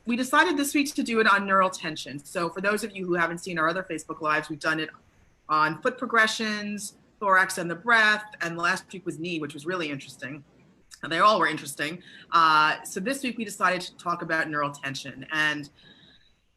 We decided this week to do it on neural tension. So for those of you who haven't seen our other Facebook Lives, we've done it on foot progressions, thorax and the breath, and last week was knee, which was really interesting. And they all were interesting. So this week we decided to talk about neural tension. And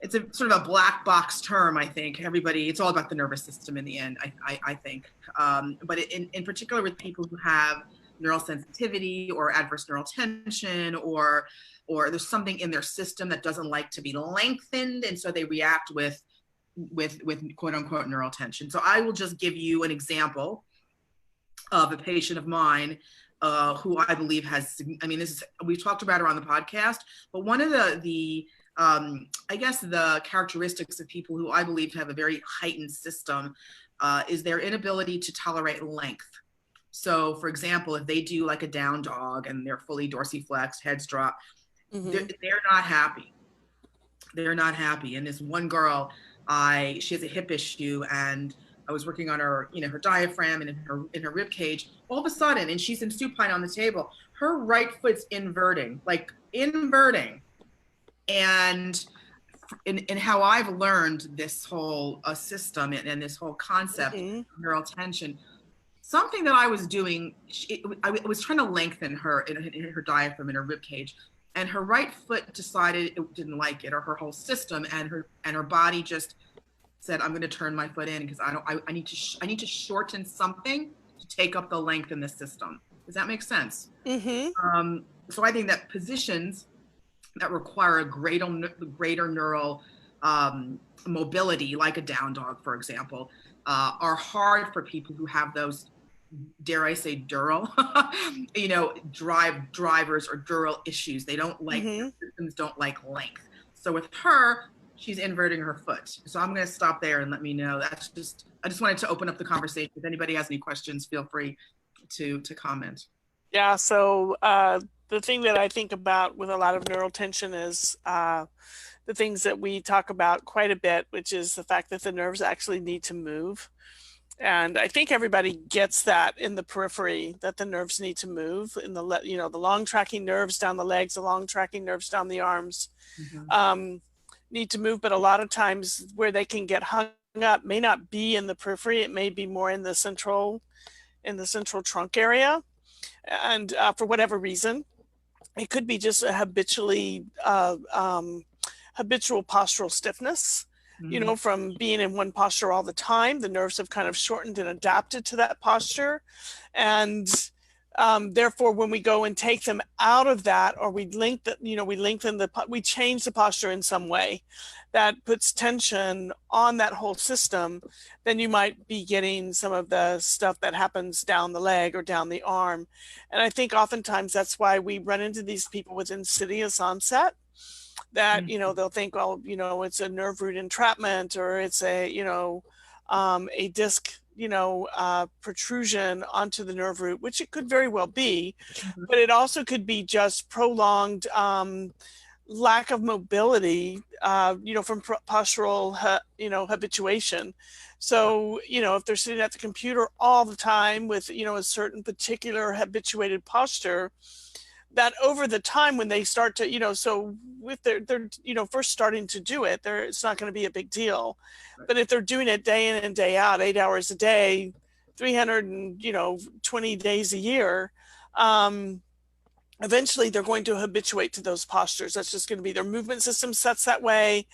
it's a sort of a black box term, I think. It's all about the nervous system in the end, I think. But in particular with people who have neural sensitivity or adverse neural tension, or there's something in their system that doesn't like to be lengthened, and so they react with quote unquote neural tension. So I will just give you an example of a patient of mine who I believe has, we've talked about her on the podcast, but one of the I guess the characteristics of people who I believe have a very heightened system is their inability to tolerate length. So for example, if they do like a down dog and they're fully dorsiflexed, heads drop, they're not happy. They're not happy. And this one girl, she has a hip issue, and I was working on her, her diaphragm and in her rib cage. All of a sudden, and she's in supine on the table, her right foot's inverting. And in how I've learned this whole system and this whole concept of neural tension, something that I was doing, I was trying to lengthen her in her diaphragm and her rib cage, and her right foot decided it didn't like it, or her whole system, and her body just said, I'm going to turn my foot in because I need to shorten something to take up the length in the system. Does that make sense? So I think that positions that require a greater neural mobility, like a down dog, for example, are hard for people who have those, dare I say, dural, drivers or dural issues. They don't like, systems don't like length. So with her, she's inverting her foot. So I'm going to stop there and let me know. I just wanted to open up the conversation. If anybody has any questions, feel free to comment. Yeah. So the thing that I think about with a lot of neural tension is the things that we talk about quite a bit, which is the fact that the nerves actually need to move. And I think everybody gets that in the periphery, that the nerves need to move in the long tracking nerves down the legs, the long tracking nerves down the arms need to move. But a lot of times where they can get hung up may not be in the periphery. It may be more in the central trunk area. And for whatever reason, it could be just a habitual postural stiffness. From being in one posture all the time, the nerves have kind of shortened and adapted to that posture. And therefore, when we go and take them out of that, or we change the posture in some way that puts tension on that whole system, then you might be getting some of the stuff that happens down the leg or down the arm. And I think oftentimes that's why we run into these people with insidious onset. That, they'll think, well, it's a nerve root entrapment, or it's a disc, protrusion onto the nerve root, which it could very well be, but it also could be just prolonged lack of mobility, from postural, habituation. So, if they're sitting at the computer all the time with, a certain particular habituated posture, that over the time when they start to, so if they're first starting to do it, it's not going to be a big deal. Right. But if they're doing it day in and day out, 8 hours a day, 320 days a year, eventually they're going to habituate to those postures. That's just going to be their movement system sets that way.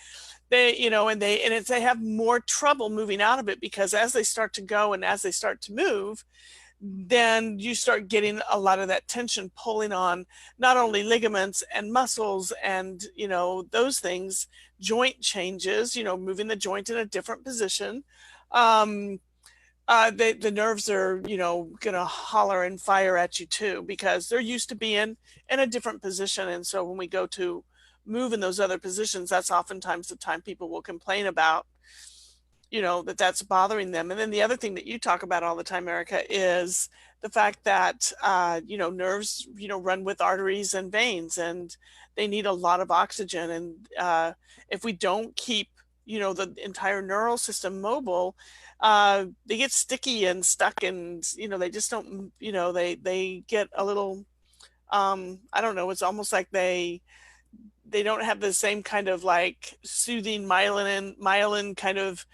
They, they have more trouble moving out of it, because as they start to go and as they start to move, then you start getting a lot of that tension pulling on not only ligaments and muscles and, those things, joint changes, moving the joint in a different position. The nerves are, going to holler and fire at you too, because they're used to being in a different position. And so when we go to move in those other positions, that's oftentimes the time people will complain about, that's bothering them. And then the other thing that you talk about all the time, Erica, is the fact that, nerves, run with arteries and veins, and they need a lot of oxygen. And if we don't keep, the entire neural system mobile, they get sticky and stuck, and, they just don't, they get a little, I don't know, it's almost like they they don't have the same kind of like soothing myelin kind of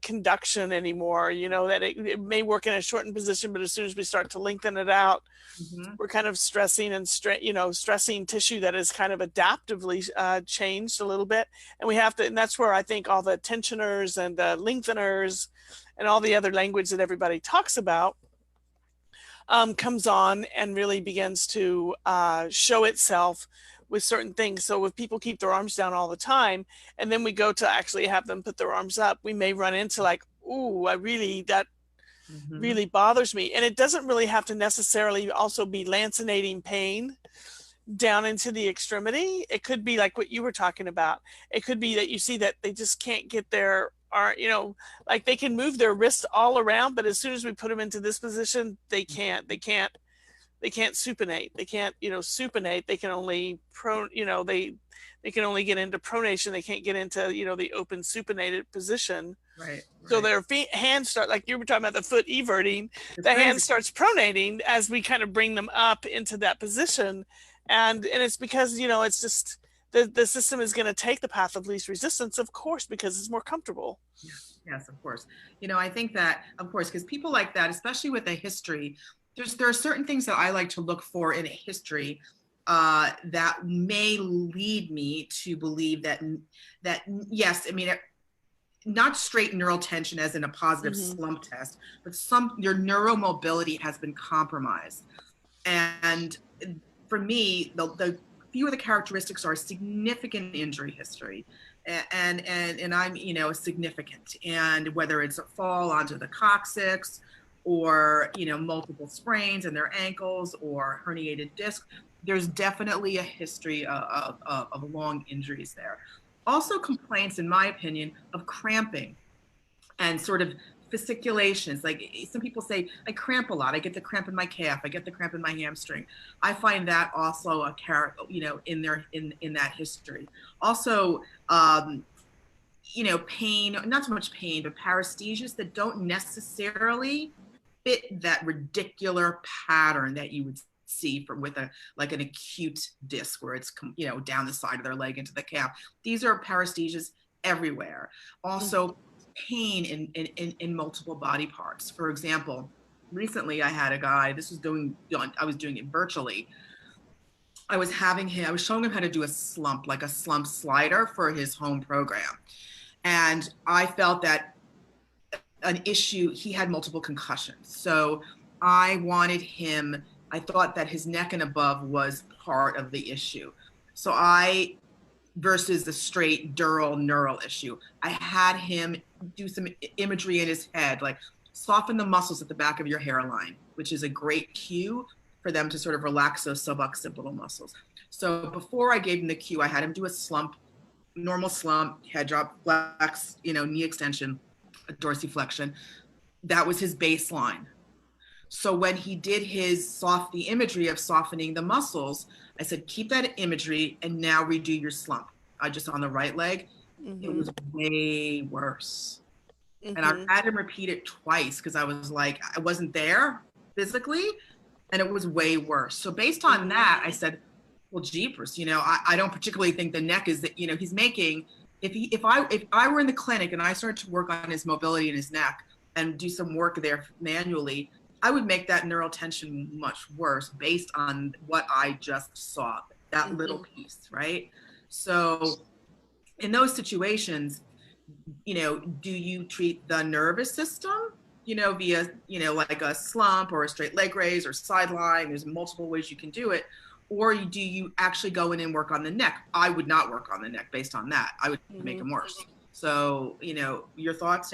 conduction anymore, you know, that it may work in a shortened position, but as soon as we start to lengthen it out, we're kind of stressing and stressing tissue that is kind of adaptively changed a little bit. And we have to, and that's where I think all the tensioners and the lengtheners and all the other language that everybody talks about comes on and really begins to show itself with certain things. So if people keep their arms down all the time, and then we go to actually have them put their arms up, we may run into like, ooh, that really bothers me. And it doesn't really have to necessarily also be lancinating pain down into the extremity. It could be like what you were talking about. It could be that you see that they just can't get their, like they can move their wrists all around, but as soon as we put them into this position, they can't supinate. They can't, supinate. They can only they can only get into pronation. They can't get into, the open supinated position. Right. So their hands start, like you were talking about the foot everting, the hand starts pronating as we kind of bring them up into that position. And it's because, it's just the system is going to take the path of least resistance, of course, because it's more comfortable. Yes, of course. I think that, of course, because people like that, especially with a history, there are certain things that I like to look for in a history that may lead me to believe that yes, not straight neural tension as in a positive slump test, but your neuromobility has been compromised. And for me, the few of the characteristics are significant injury history. And I'm, significant. And whether it's a fall onto the coccyx or, multiple sprains in their ankles or herniated disc, there's definitely a history of long injuries there. Also complaints, in my opinion, of cramping and sort of fasciculations. Like some people say, I cramp a lot. I get the cramp in my calf. I get the cramp in my hamstring. I find that also a in that history. Also, pain, not so much pain, but paresthesias that don't necessarily fit that radicular pattern that you would see with an acute disc where it's down the side of their leg into the calf. These are paresthesias everywhere. Also pain in multiple body parts. For example, recently I had a guy, I was doing it virtually. I was showing him how to do a slump slider for his home program. And I felt that an issue, he had multiple concussions. So I thought that his neck and above was part of the issue. So versus the straight dural neural issue, I had him do some imagery in his head, like soften the muscles at the back of your hairline, which is a great cue for them to sort of relax those suboccipital muscles. So before I gave him the cue, I had him do a slump, normal slump, head drop, flex, knee extension, dorsiflexion. That was his baseline. So when he did the imagery of softening the muscles, I said, keep that imagery and now redo your slump. Just on the right leg, it was way worse. And I had him repeat it twice because I was like, I wasn't there physically and it was way worse. So based on that, I said, well, jeepers, I don't particularly think the neck is that, he's making, if I were in the clinic and I started to work on his mobility in his neck and do some work there manually, I would make that neural tension much worse based on what I just saw, that little piece, right? So in those situations, do you treat the nervous system, via, like a slump or a straight leg raise or sideline? There's multiple ways you can do it. Or do you actually go in and work on the neck? I would not work on the neck based on that. I would make him worse. So, your thoughts,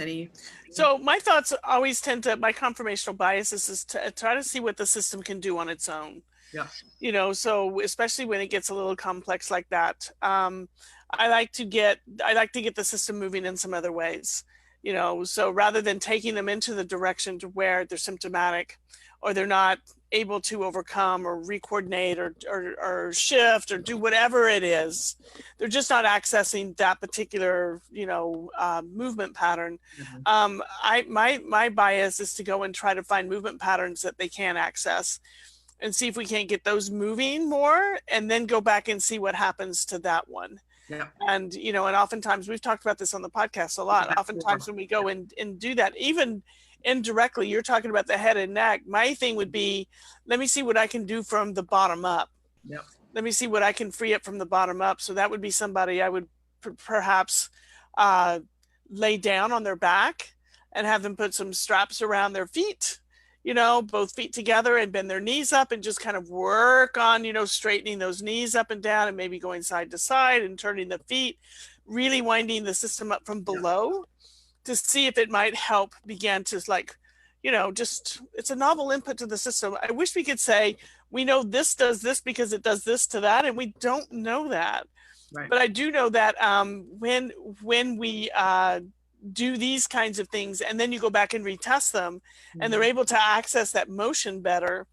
So my thoughts always my conformational bias is to try to see what the system can do on its own. Yeah. So especially when it gets a little complex like that, I like to get the system moving in some other ways, so rather than taking them into the direction to where they're symptomatic or they're not able to overcome or re-coordinate or shift or do whatever it is, they're just not accessing that particular, movement pattern. My bias is to go and try to find movement patterns that they can access. and see if we can't get those moving more, and then go back and see what happens to that one. Yeah. And, you know, and oftentimes we've talked about this on the podcast a lot. Yeah. Oftentimes when we go and do that, even indirectly, you're talking about the head and neck. My thing would be, let me see what I can do from the bottom up. Yep. Let me see what I can free up from the bottom up. So that would be somebody I would perhaps lay down on their back and have them put some straps around their feet, you know, both feet together, and bend their knees up and just kind of work on, you know, straightening those knees up and down, and maybe going side to side and turning the feet, really winding the system up from below to see if it might help begin to, like, you know, just, it's a novel input to the system. I wish we could say, we know this does this because it does this to that, and we don't know that. Right. But I do know that when we do these kinds of things, and then you go back and retest them, and they're able to access that motion better,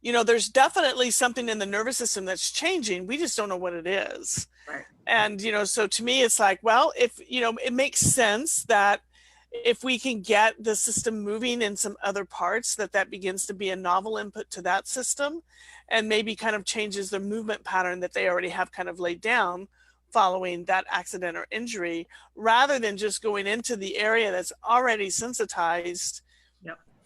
you know, there's definitely something in the nervous system that's changing. We just don't know what it is. Right. And, you know, so to me, it's like, well, if, you know, it makes sense that if we can get the system moving in some other parts, that begins to be a novel input to that system, and maybe kind of changes the movement pattern that they already have kind of laid down following that accident or injury, rather than just going into the area that's already sensitized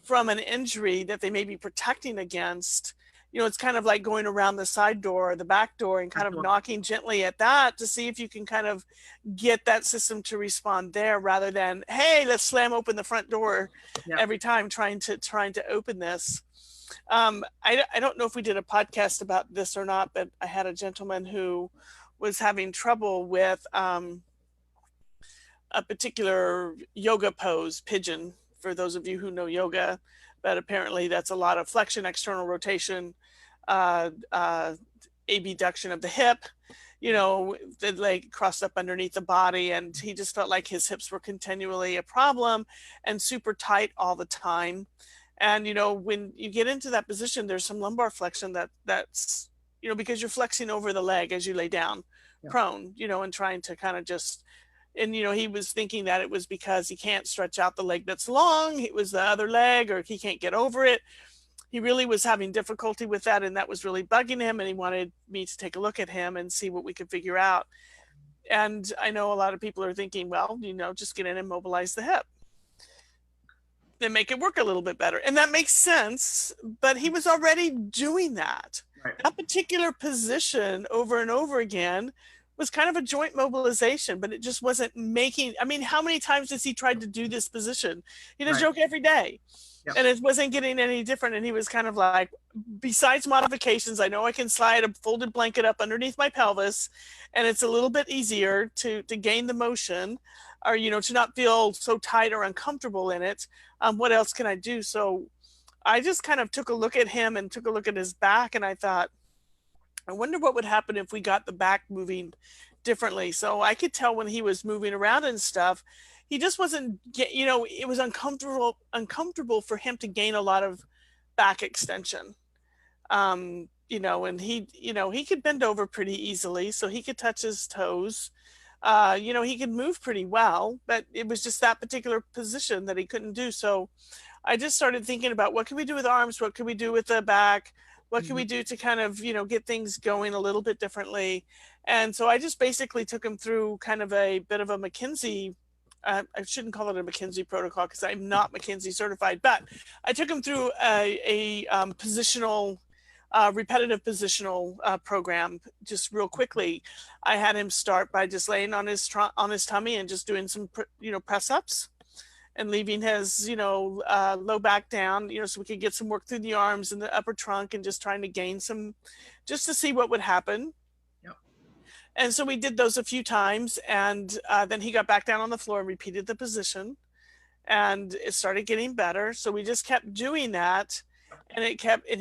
from an injury that they may be protecting against. You know, it's kind of like going around the side door or the back door and kind of knocking gently at that to see if you can kind of get that system to respond there, rather than, hey, let's slam open the front door every time trying to open this. I don't know if we did a podcast about this or not, but I had a gentleman who was having trouble with a particular yoga pose, pigeon, for those of you who know yoga, but apparently that's a lot of flexion, external rotation, abduction of the hip, you know, the leg crossed up underneath the body. And he just felt like his hips were continually a problem and super tight all the time. And, you know, when you get into that position, there's some lumbar flexion that's, you know, because you're flexing over the leg as you lay down prone, you know, and trying to kind of just, and, you know, he was thinking that it was because he can't stretch out the leg that's long. It was the other leg, or he can't get over it. He really was having difficulty with that, and that was really bugging him. And he wanted me to take a look at him and see what we could figure out. And I know a lot of people are thinking, well, you know, just get in and mobilize the hip, then make it work a little bit better. And that makes sense, but he was already doing that. Right. That particular position over and over again was kind of a joint mobilization, but it just wasn't making, I mean, how many times has he tried to do this position? He does joke every day. Yep. And it wasn't getting any different. And he was kind of like, besides modifications, I know I can slide a folded blanket up underneath my pelvis, and it's a little bit easier to gain the motion, or, you know, to not feel so tight or uncomfortable in it. What else can I do? So I just kind of took a look at him and took a look at his back, and I thought, I wonder what would happen if we got the back moving differently. So I could tell when he was moving around and stuff, he just wasn't, you know, it was uncomfortable for him to gain a lot of back extension. You know, and he, you know, he could bend over pretty easily, so he could touch his toes. You know, he could move pretty well, but it was just that particular position that he couldn't do. So I just started thinking about, what can we do with arms? What can we do with the back? What can we do to kind of, you know, get things going a little bit differently? And so I just basically took him through kind of a bit of a McKinsey, I shouldn't call it a McKinsey protocol because I'm not McKinsey certified, but I took him through a positional, repetitive positional program just real quickly. I had him start by just laying on his tummy and just doing some, you know, press ups, and leaving his, you know, low back down, you know, so we could get some work through the arms and the upper trunk, and just trying to gain some, just to see what would happen. Yep. And so we did those a few times, and then he got back down on the floor and repeated the position, and it started getting better. So we just kept doing that, and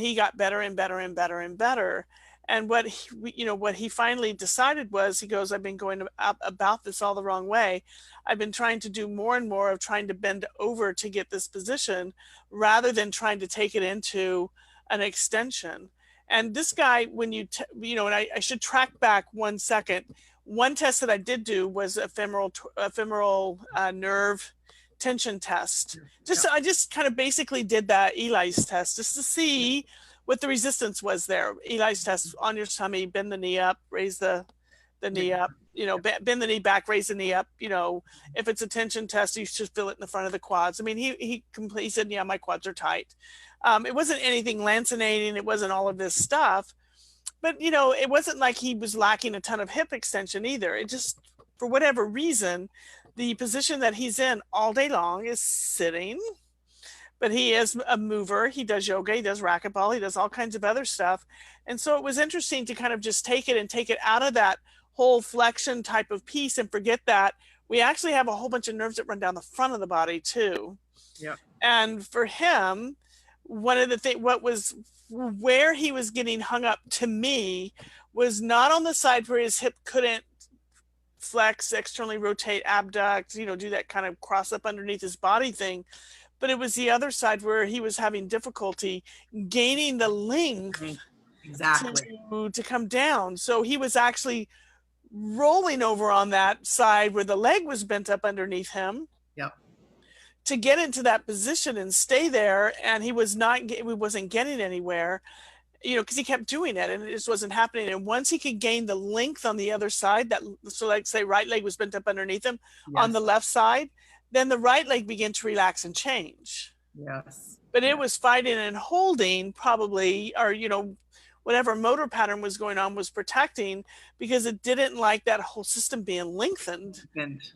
he got better and better and better and better. And what he finally decided was, he goes, I've been going about this all the wrong way. I've been trying to do more and more of trying to bend over to get this position, rather than trying to take it into an extension. And this guy, when you know, and I should track back 1 second. One test that I did do was a femoral nerve tension test. Yeah. I just kind of basically did that Eli's test just to see what the resistance was there. Eli's test: on your tummy, bend the knee up, raise the knee up, you know, bend the knee back, raise the knee up. You know, if it's a tension test, you should feel it in the front of the quads. I mean, he said, yeah, my quads are tight. It wasn't anything lancinating. It wasn't all of this stuff, but you know, it wasn't like he was lacking a ton of hip extension either. It just, for whatever reason, the position that he's in all day long is sitting. But he is a mover. He does yoga, he does racquetball, he does all kinds of other stuff. And so it was interesting to kind of just take it out of that whole flexion type of piece and forget that we actually have a whole bunch of nerves that run down the front of the body too. Yeah. And for him, one of the things, where he was getting hung up to me was not on the side where his hip couldn't flex, externally rotate, abduct, you know, do that kind of cross up underneath his body thing. But it was the other side where he was having difficulty gaining the length to come down. So he was actually rolling over on that side where the leg was bent up underneath him. Yep. To get into that position and stay there, and he wasn't getting anywhere, you know, because he kept doing it and it just wasn't happening. And once he could gain the length on the other side, so like say right leg was bent up underneath him, yes, on the left side, then the right leg began to relax and change. Yes. But it was fighting and holding probably, or, you know, whatever motor pattern was going on was protecting, because it didn't like that whole system being lengthened.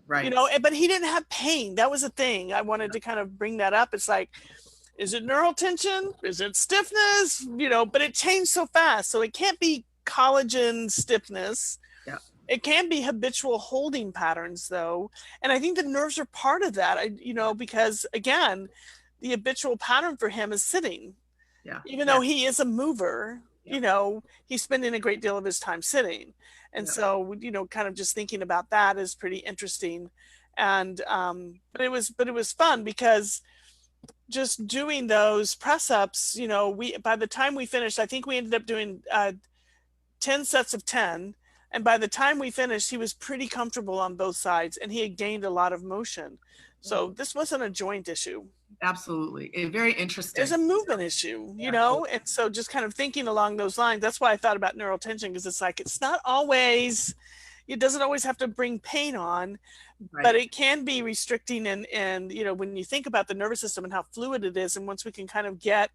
Right. You know, but he didn't have pain. That was the thing. I wanted to kind of bring that up. It's like, is it neural tension? Is it stiffness? You know, but it changed so fast. So it can't be collagen stiffness. Yeah. It can be habitual holding patterns though. And I think the nerves are part of that, you know, because again, the habitual pattern for him is sitting. Yeah. Even though he is a mover, you know, he's spending a great deal of his time sitting. And so, you know, kind of just thinking about that is pretty interesting. And, but it was fun because just doing those press ups, you know, by the time we finished, I think we ended up doing 10 sets of 10. And by the time we finished, he was pretty comfortable on both sides and he had gained a lot of motion. So this wasn't a joint issue. Absolutely. Very interesting. It's a movement issue, you know? And so just kind of thinking along those lines, that's why I thought about neural tension, because it's like, it's not always, it doesn't always have to bring pain on, but it can be restricting. And, you know, when you think about the nervous system and how fluid it is, and once we can kind of get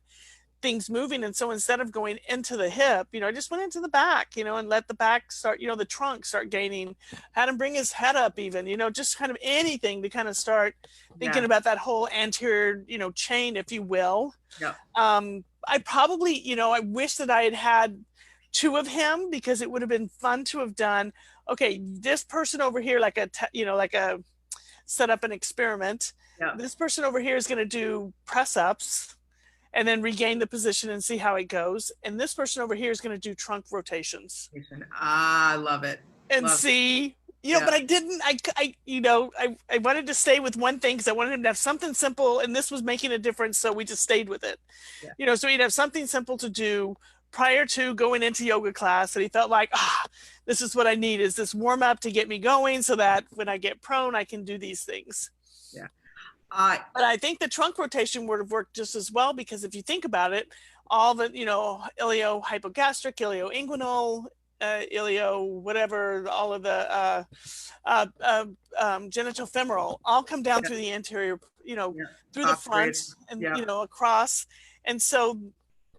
things moving. And so instead of going into the hip, you know, I just went into the back, you know, and let the back start, you know, the trunk start gaining, had him bring his head up even, you know, just kind of anything to kind of start thinking about that whole anterior, you know, chain, if you will. Yeah. I probably, you know, I wish that I had two of him, because it would have been fun to have done, okay, this person over here, like a set up an experiment. Yeah. This person over here is going to do press ups and then regain the position and see how it goes. And this person over here is going to do trunk rotations. I love it. And see, you know, but I wanted to stay with one thing because I wanted him to have something simple, and this was making a difference. So we just stayed with it, you know, so he'd have something simple to do prior to going into yoga class. And he felt like, this is what I need, is this warm up to get me going so that when I get prone, I can do these things. Yeah. But I think the trunk rotation would have worked just as well, because if you think about it, all the, you know, ilio-hypogastric, ilio-inguinal, ilio, whatever, all of the genitofemoral all come down through the anterior, you know, through the front and, you know, across. And so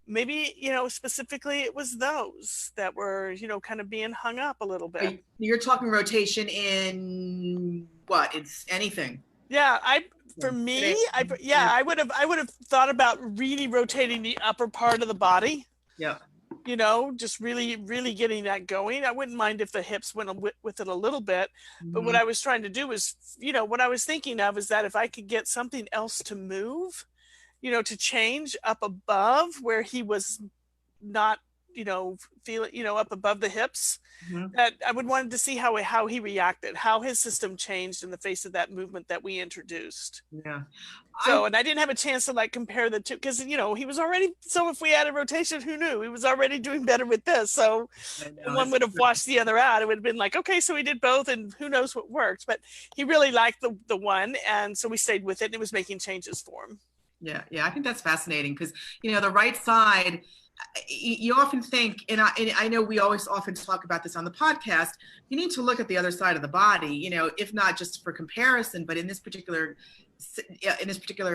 maybe, you know, specifically it was those that were, you know, kind of being hung up a little bit. You're talking rotation in what? It's anything. Yeah, for me, I would have thought about really rotating the upper part of the body. Yeah. You know, just really, really getting that going. I wouldn't mind if the hips went with it a little bit. But what I was trying to do was, you know, what I was thinking of is that if I could get something else to move, you know, to change up above where he was not feel it, up above the hips, Mhm. that I would wanted to see how he reacted, how his system changed in the face of that movement that we introduced. Yeah. I So, and I didn't have a chance to like compare the two because, he was already, so if we added rotation, who knew? He was already doing better with this. So know one it's would have washed the other out. It would have been like, okay, so he did both and who knows what worked. But he really liked the one. And so we stayed with it and it was making changes for him. Yeah, yeah, I think that's fascinating because the right side. You often think, and I know we always often talk about this on the podcast. You need to look at the other side of the body, if not just for comparison, but in this particular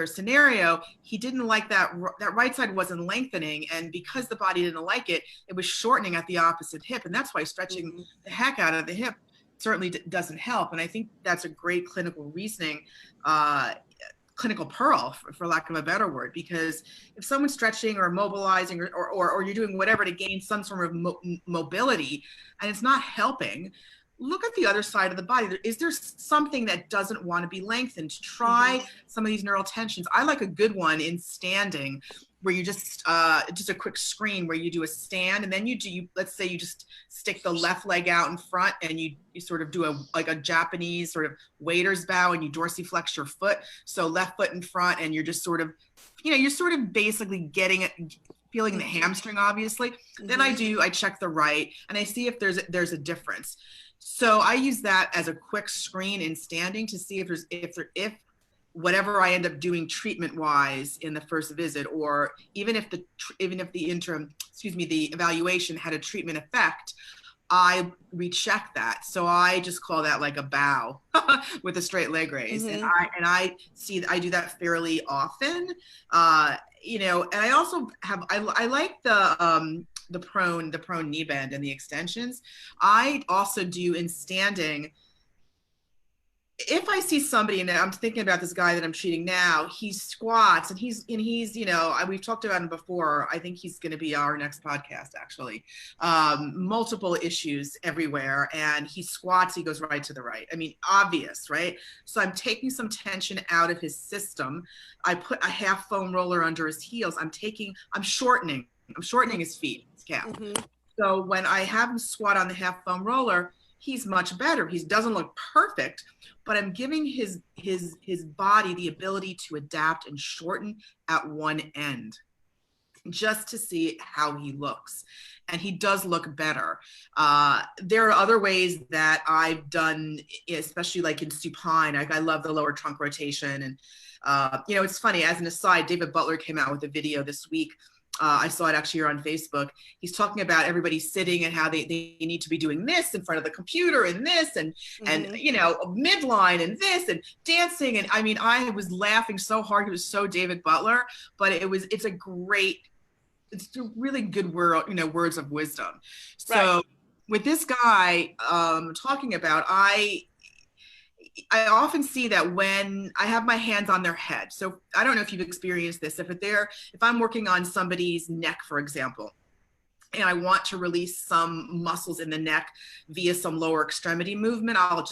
scenario, he didn't like that right side wasn't lengthening, and because the body didn't like it, it was shortening at the opposite hip, and that's why stretching the heck out of the hip certainly doesn't help. And I think that's a great clinical reasoning. Clinical pearl, for lack of a better word, because if someone's stretching or mobilizing or you're doing whatever to gain some sort of mobility and it's not helping, look at the other side of the body. Is there something that doesn't want to be lengthened? Try some of these neural tensions. I like a good one in standing, where you just a quick screen where you do a stand, and then let's say you just stick the left leg out in front and you sort of do a Japanese sort of waiter's bow, and you dorsiflex your foot. So left foot in front, and you're just sort of, you're sort of basically feeling the hamstring, obviously. Then I check the right and I see if there's a difference. So I use that as a quick screen in standing to see if whatever I end up doing treatment wise in the first visit, or even if the evaluation had a treatment effect, I recheck that. So I just call that like a bow with a straight leg raise. And I do that fairly often. And I also I like the prone knee bend and the extensions. I also do in standing. If I see somebody, and I'm thinking about this guy that I'm treating now, he squats and he's we've talked about him before. I think he's going to be our next podcast, actually. Multiple issues everywhere, and he squats, he goes right to the right. I mean, obvious, right? So I'm taking some tension out of his system. I put a half foam roller under his heels. I'm shortening his feet, his calf. So when I have him squat on the half foam roller, he's much better. He doesn't look perfect, but I'm giving his body the ability to adapt and shorten at one end just to see how he looks. And he does look better. There are other ways that I've done, especially like in supine. I love the lower trunk rotation. And, it's funny, as an aside, David Butler came out with a video this week. I saw it actually here on Facebook. He's talking about everybody sitting and how they need to be doing this in front of the computer and this and midline and this and dancing. And I mean, I was laughing so hard. He was so David Butler, but it's a really good word, words of wisdom. So with this guy talking about, I often see that when I have my hands on their head. So I don't know if you've experienced this. If I'm working on somebody's neck, for example, and I want to release some muscles in the neck via some lower extremity movement, I'll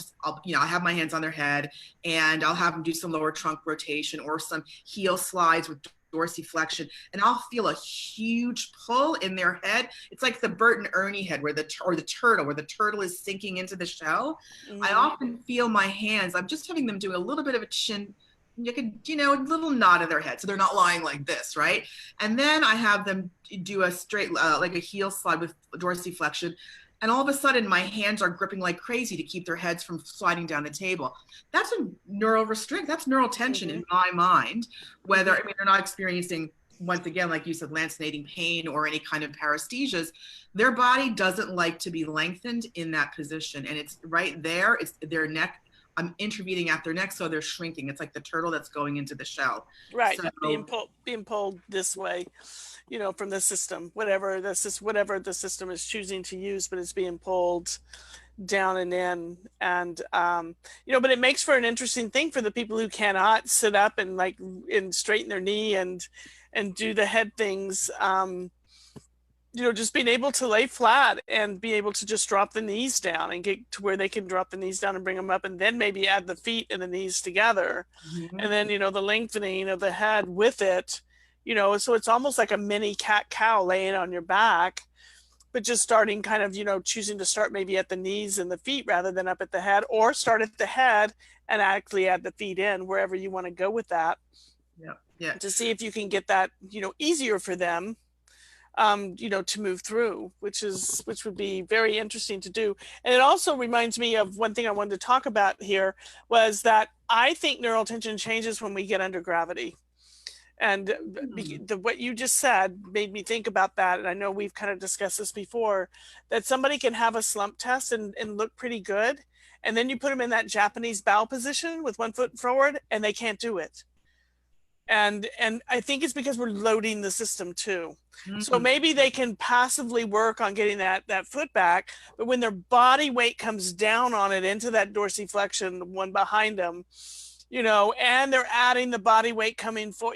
have my hands on their head and I'll have them do some lower trunk rotation or some heel slides with dorsiflexion, and I'll feel a huge pull in their head. It's like the Bert and Ernie head where the turtle is sinking into the shell. I often feel my hands, I'm just having them do a little bit of a chin, a little nod of their head, so they're not lying like this, right? And then I have them do a straight, like a heel slide with dorsiflexion. And all of a sudden, my hands are gripping like crazy to keep their heads from sliding down the table. That's a neural restrict. That's neural tension in my mind. They're not experiencing, once again, like you said, lancinating pain or any kind of paresthesias. Their body doesn't like to be lengthened in that position. And it's right there. It's their neck. I'm intervening at their neck, so they're shrinking. It's like the turtle that's going into the shell. Right, so, being pulled this way. From the system, whatever the system is choosing to use, but it's being pulled down and in. And, but it makes for an interesting thing for the people who cannot sit up and straighten their knee and do the head things. Just being able to lay flat and be able to just drop the knees down and get to where they can drop the knees down and bring them up, and then maybe add the feet and the knees together. And then, the lengthening of the head with it. So it's almost like a mini cat-cow laying on your back, but just starting kind of, choosing to start maybe at the knees and the feet rather than up at the head, or start at the head and actually add the feet in wherever you want to go with that. Yeah. Yeah. To see if you can get that, easier for them, to move through, which would be very interesting to do. And it also reminds me of one thing I wanted to talk about here, was that I think neural tension changes when we get under gravity. And what you just said made me think about that. And I know we've kind of discussed this before, that somebody can have a slump test and look pretty good. And then you put them in that Japanese bow position with one foot forward and they can't do it. And I think it's because we're loading the system too. So maybe they can passively work on getting that foot back, but when their body weight comes down on it into that dorsiflexion, one behind them, and they're adding the body weight coming for,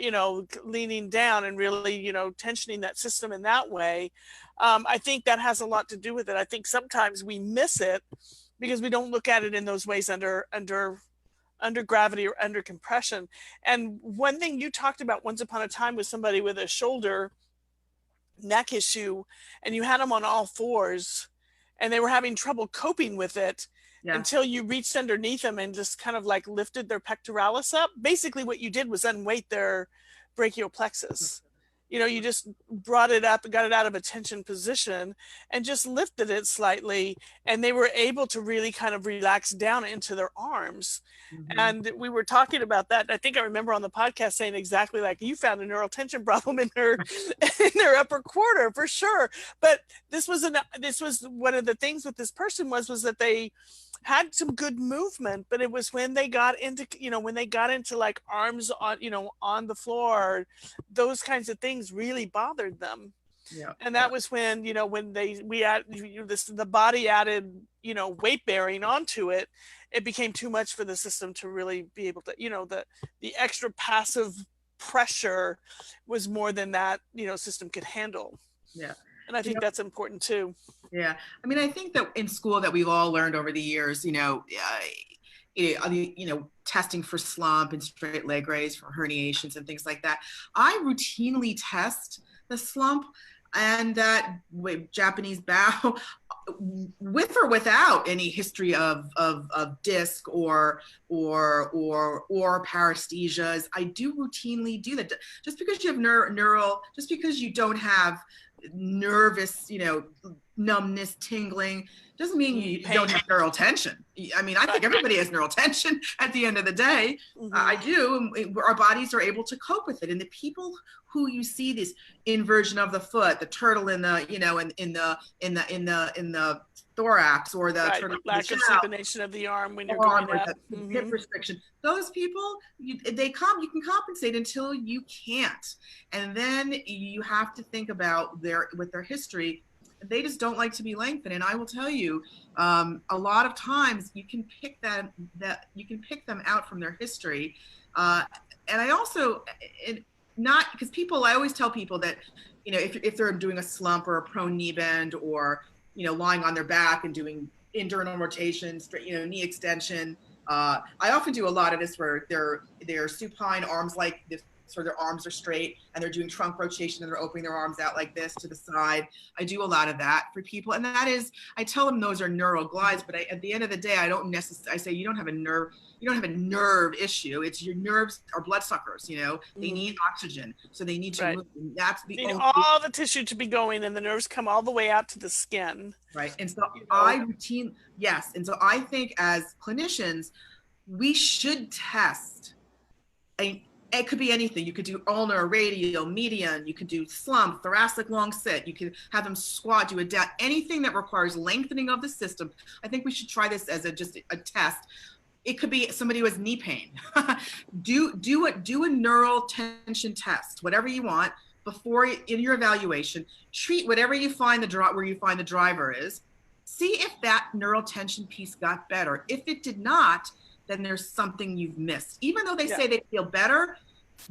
leaning down and really, tensioning that system in that way. I think that has a lot to do with it. I think sometimes we miss it because we don't look at it in those ways under gravity or under compression. And one thing you talked about once upon a time was somebody with a shoulder neck issue, and you had them on all fours and they were having trouble coping with it. Yeah. Until you reached underneath them and just kind of like lifted their pectoralis up. Basically what you did was unweight their brachial plexus. You just brought it up and got it out of a tension position and just lifted it slightly. And they were able to really kind of relax down into their arms. And we were talking about that. I think I remember on the podcast saying exactly like you found a neural tension problem in their upper quarter for sure. But this was one of the things with this person was that they had some good movement, but it was when they got into like arms on, on the floor, those kinds of things really bothered them. Yeah. And that was when, when the body added, weight bearing onto it, it became too much for the system to really be able to, the extra passive pressure was more than that, system could handle. Yeah. And I think that's important too. Yeah. I mean, I think that in school that we've all learned over the years, testing for slump and straight leg raise for herniations and things like that. I routinely test the slump and that Japanese bow with or without any history of disc or paresthesias. I do routinely do that. Just because you have just because you don't have nervous, numbness, tingling, doesn't mean you don't have neural tension. I mean, I think everybody has neural tension at the end of the day. I do. Our bodies are able to cope with it. And the people who you see this inversion of the foot, the turtle in the, in the thorax, or the turtle lack of supination of the arm when you're going up, the hip restriction, those people, you can compensate until you can't. And then you have to think about with their history, they just don't like to be lengthened. And I will tell you, a lot of times you can pick them out from their history. And I also, I always tell people that, if they're doing a slump or a prone knee bend, or, lying on their back and doing internal rotation, straight, knee extension. I often do a lot of this where they're supine, arms like this, so their arms are straight, and they're doing trunk rotation and they're opening their arms out like this to the side. I do a lot of that for people. And that is, I tell them those are neural glides, but at the end of the day, I say you don't have a nerve issue. It's your nerves are bloodsuckers, they need oxygen. So they need to move. And that's the only all the tissue to be going, and the nerves come all the way out to the skin. Right. And so yes. And so I think as clinicians, we should test. It could be anything. You could do ulnar, radial, median. You could do slump, thoracic long sit. You could have them squat, do a down. Anything that requires lengthening of the system. I think we should try this as just a test. It could be somebody who has knee pain. do a neural tension test, whatever you want, before in your evaluation. Treat whatever you find where you find the driver is. See if that neural tension piece got better. If it did not, then there's something you've missed. Even though they say they feel better,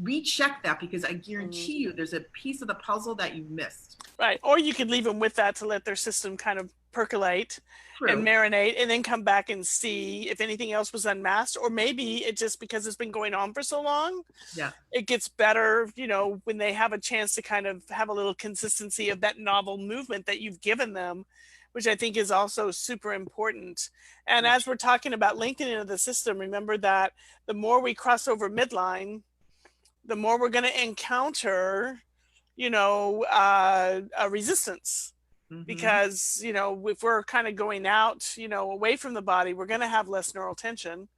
recheck that, because I guarantee you there's a piece of the puzzle that you missed. Right. Or you could leave them with that to let their system kind of percolate and True. marinate, and then come back and see if anything else was unmasked, or maybe it just, because it's been going on for so long, Yeah. it gets better, when they have a chance to kind of have a little consistency of that novel movement that you've given them, which I think is also super important. And Yeah. as we're talking about lengthening of the system, remember that the more we cross over midline, the more we're going to encounter, a resistance. Mm-hmm. Because, if we're kind of going out, away from the body, we're going to have less neural tension.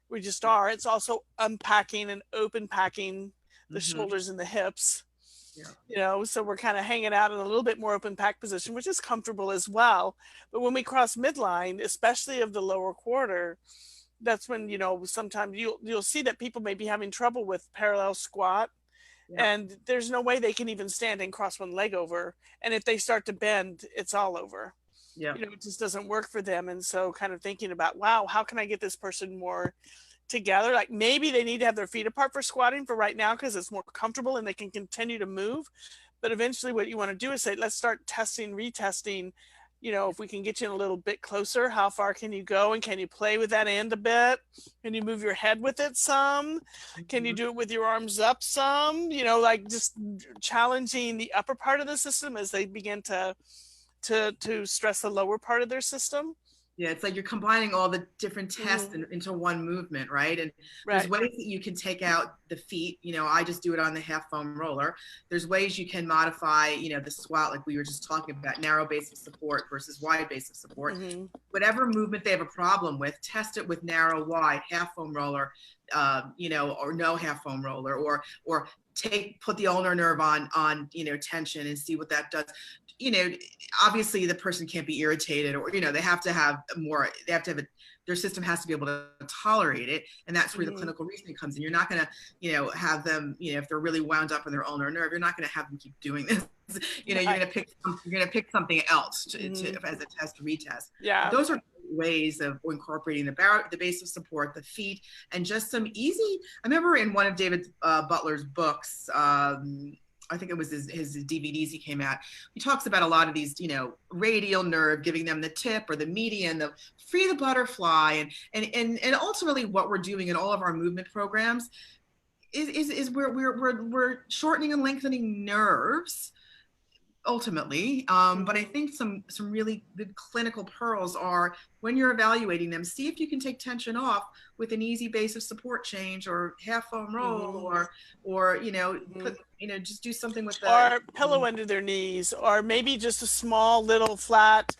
We just are. It's also unpacking and open packing the Mm-hmm. shoulders and the hips, Yeah. so we're kind of hanging out in a little bit more open pack position, which is comfortable as well. But when we cross midline, especially of the lower quarter, that's when, sometimes you'll see that people may be having trouble with parallel squat, Yeah. and there's no way they can even stand and cross one leg over. And if they start to bend, it's all over. Yeah. It just doesn't work for them. And so kind of thinking about, wow, how can I get this person more together? Like maybe they need to have their feet apart for squatting for right now because it's more comfortable and they can continue to move. But eventually what you want to do is say, let's start testing, retesting. If we can get you in a little bit closer, how far can you go? And can you play with that end a bit? Can you move your head with it some? Can you Mm-hmm. do it with your arms up some? Like just challenging the upper part of the system as they begin to stress the lower part of their system. Yeah, it's like you're combining all the different tests Mm-hmm. into one movement, right? And there's Right. ways that you can take out the feet. I just do it on the half foam roller. There's ways you can modify, the squat, like we were just talking about, narrow base of support versus wide base of support. Mm-hmm. Whatever movement they have a problem with, test it with narrow, wide, half foam roller, or no half foam roller, or put the ulnar nerve on tension and see what that does. Obviously the person can't be irritated, or they have to have their system has to be able to tolerate it, and that's where the Mm-hmm. clinical reasoning comes in. You're not going to have them, if they're really wound up in their ulnar nerve, you're not going to have them keep doing this. You're going to pick something else Mm-hmm. as a test to retest. Yeah. But those are ways of incorporating the base of support, the feet, and just some easy. I remember in one of David Butler's books, I think it was his DVDs he came out, he talks about a lot of these, radial nerve, giving them the tip or the median, the free the butterfly, and ultimately what we're doing in all of our movement programs is we're shortening and lengthening nerves ultimately. But I think some really good clinical pearls are, when you're evaluating them, see if you can take tension off with an easy base of support change, or half foam roll, Mm-hmm. or Mm-hmm. put just do something with the. Or pillow under their knees, or maybe just a small little flat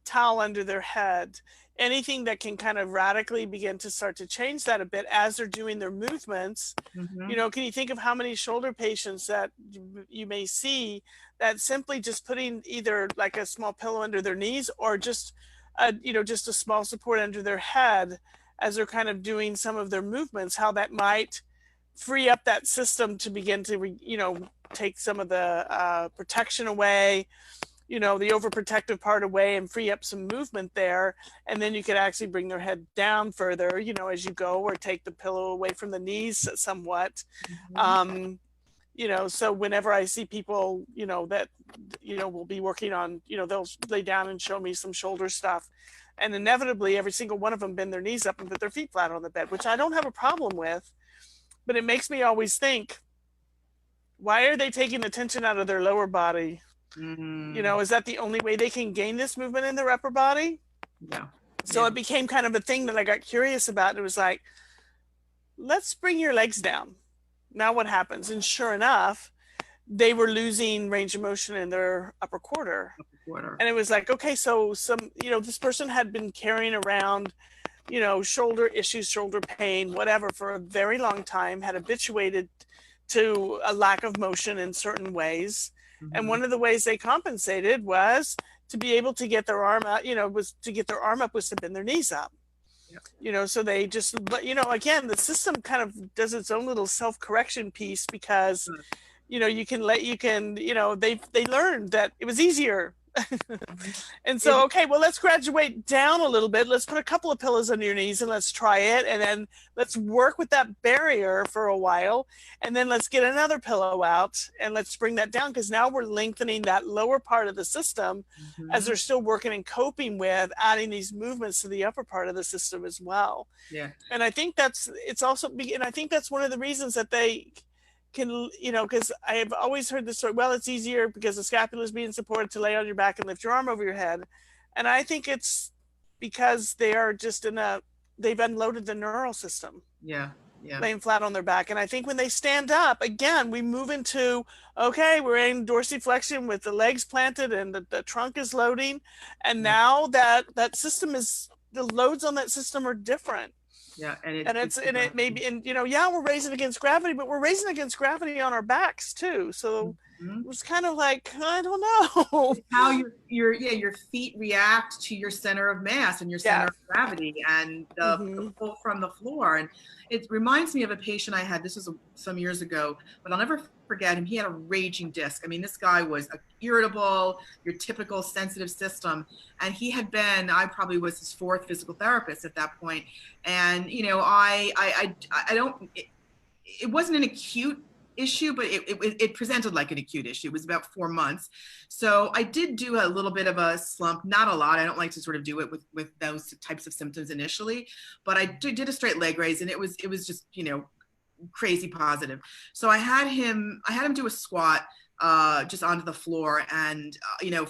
towel under their head. Anything that can kind of radically begin to start to change that a bit as they're doing their movements. Mm-hmm. Can you think of how many shoulder patients that you may see that simply just putting either like a small pillow under their knees, or just just a small support under their head as they're kind of doing some of their movements, how that might free up that system to begin to take some of the protection away, the overprotective part away, and free up some movement there. And then you could actually bring their head down further, as you go, or take the pillow away from the knees somewhat. Mm-hmm. So whenever I see people, that, will be working on, they'll lay down and show me some shoulder stuff. And inevitably, every single one of them bend their knees up and put their feet flat on the bed, which I don't have a problem with. But it makes me always think, why are they taking the tension out of their lower body? Mm-hmm. Is that the only way they can gain this movement in their upper body? Yeah. So Yeah. it became kind of a thing that I got curious about. It was like, let's bring your legs down. Now what happens? And sure enough, they were losing range of motion in their upper quarter. And it was like, okay, so this person had been carrying around, shoulder issues, shoulder pain, whatever, for a very long time, had habituated to a lack of motion in certain ways. Mm-hmm. And one of the ways they compensated was to be able to get their arm out, was to get their arm up, was to bend their knees up. Yeah. So they just, but, again, the system kind of does its own little self-correction piece, because, they learned that it was easier And so, okay, well, let's graduate down a little bit. Let's put a couple of pillows under your knees and let's try it. And then let's work with that barrier for a while. And then let's get another pillow out and let's bring that down, because now we're lengthening that lower part of the system as they're still working and coping with adding these movements to the upper part of the system as well. Yeah. And I think that's one of the reasons that they can, because I have always heard this story, well, it's easier because the scapula is being supported to lay on your back and lift your arm over your head. And I think it's because they are just they've unloaded the neural system. Yeah. Yeah. Laying flat on their back. And I think when they stand up, again, we move into, okay, we're in dorsiflexion with the legs planted and the trunk is loading. And now that system the loads on that system are different. Yeah, it may be, we're raising against gravity, but we're raising against gravity on our backs too. So it was kind of like, I don't know how your feet react to your center of mass and your center of gravity and the pull from the floor. And it reminds me of a patient I had. This was some years ago, but I'll never forget him. He had a raging disc. I mean, this guy was irritable, your typical sensitive system. And he had been, I probably was his fourth physical therapist at that point. And, I don't, it wasn't an acute issue, but it presented like an acute issue. It was about 4 months. So I did do a little bit of a slump, not a lot. I don't like to sort of do it with those types of symptoms initially, but I did a straight leg raise, and it was just, crazy positive. So I had him do a squat just onto the floor and,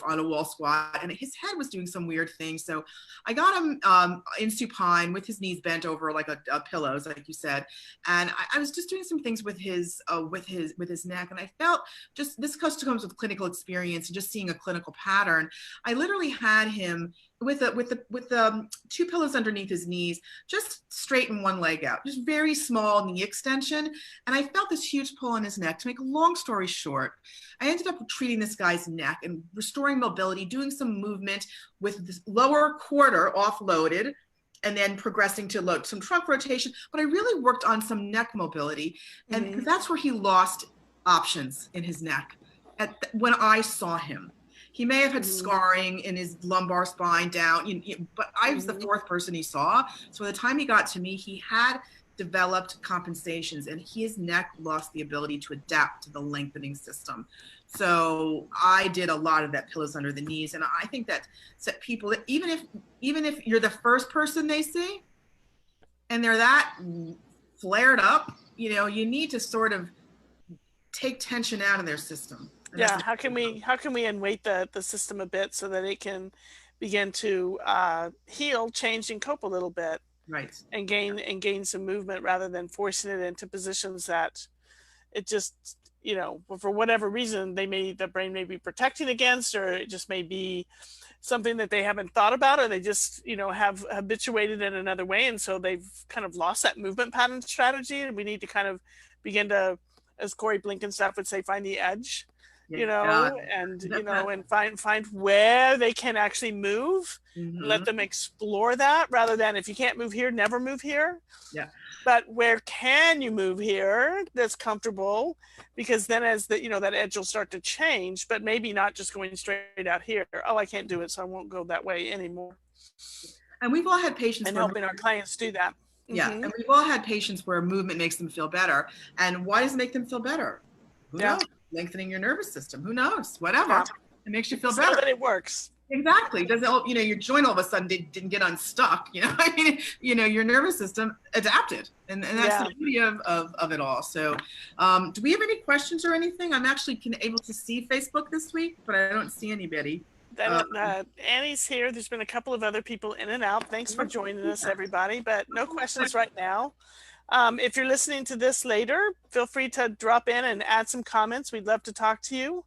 on a wall squat, and his head was doing some weird things. So I got him in supine with his knees bent over like a pillows, like you said. And I was just doing some things with his neck. And I felt just, this comes with clinical experience and just seeing a clinical pattern. I literally had him with the two pillows underneath his knees, just straighten one leg out, just very small knee extension. And I felt this huge pull on his neck. To make a long story short, I ended up treating this guy's neck and restoring mobility, doing some movement with this lower quarter offloaded, and then progressing to load some trunk rotation. But I really worked on some neck mobility, and because that's where he lost options in his neck when I saw him. He may have had scarring in his lumbar spine down, but I was the fourth person he saw. So by the time he got to me, he had developed compensations, and his neck lost the ability to adapt to the lengthening system. So I did a lot of that pillows under the knees. And I think that people, even if you're the first person they see and they're that flared up, you need to sort of take tension out of their system. Yeah, how can we unweight the system a bit so that it can begin to heal, change, and cope a little bit, right? And gain some movement rather than forcing it into positions that it just, for whatever reason the brain may be protecting against, or it just may be something that they haven't thought about, or they just have habituated in another way, and so they've kind of lost that movement pattern strategy. And we need to kind of begin to, as Corey Blinkenstaff would say, find the edge. And find where they can actually move, let them explore that, rather than, if you can't move here, never move here. Yeah. But where can you move here that's comfortable? Because then as that edge will start to change, but maybe not just going straight out here. Oh, I can't do it, so I won't go that way anymore. And we've all had patients and helping our clients do that. Yeah. And we've all had patients where movement makes them feel better. And why does it make them feel better? Who knows? Lengthening your nervous system. Who knows? Whatever. Yeah. It makes you feel better. That it works. Exactly. Doesn't your joint all of a sudden didn't get unstuck. Your nervous system adapted, and that's the beauty of it all. So, do we have any questions or anything? I'm actually able to see Facebook this week, but I don't see anybody. Annie's here. There's been a couple of other people in and out. Thanks for joining us, everybody. But no questions right now. If you're listening to this later, feel free to drop in and add some comments. We'd love to talk to you.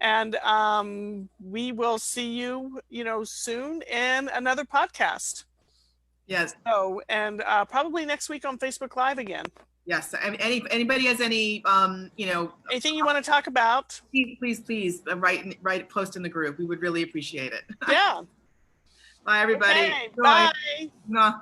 And we will see you, soon in another podcast. Yes. So, and probably next week on Facebook Live again. Yes. Anybody has any, anything you want to talk about? Please write post in the group. We would really appreciate it. Yeah. Bye, everybody. Okay, bye. Bye.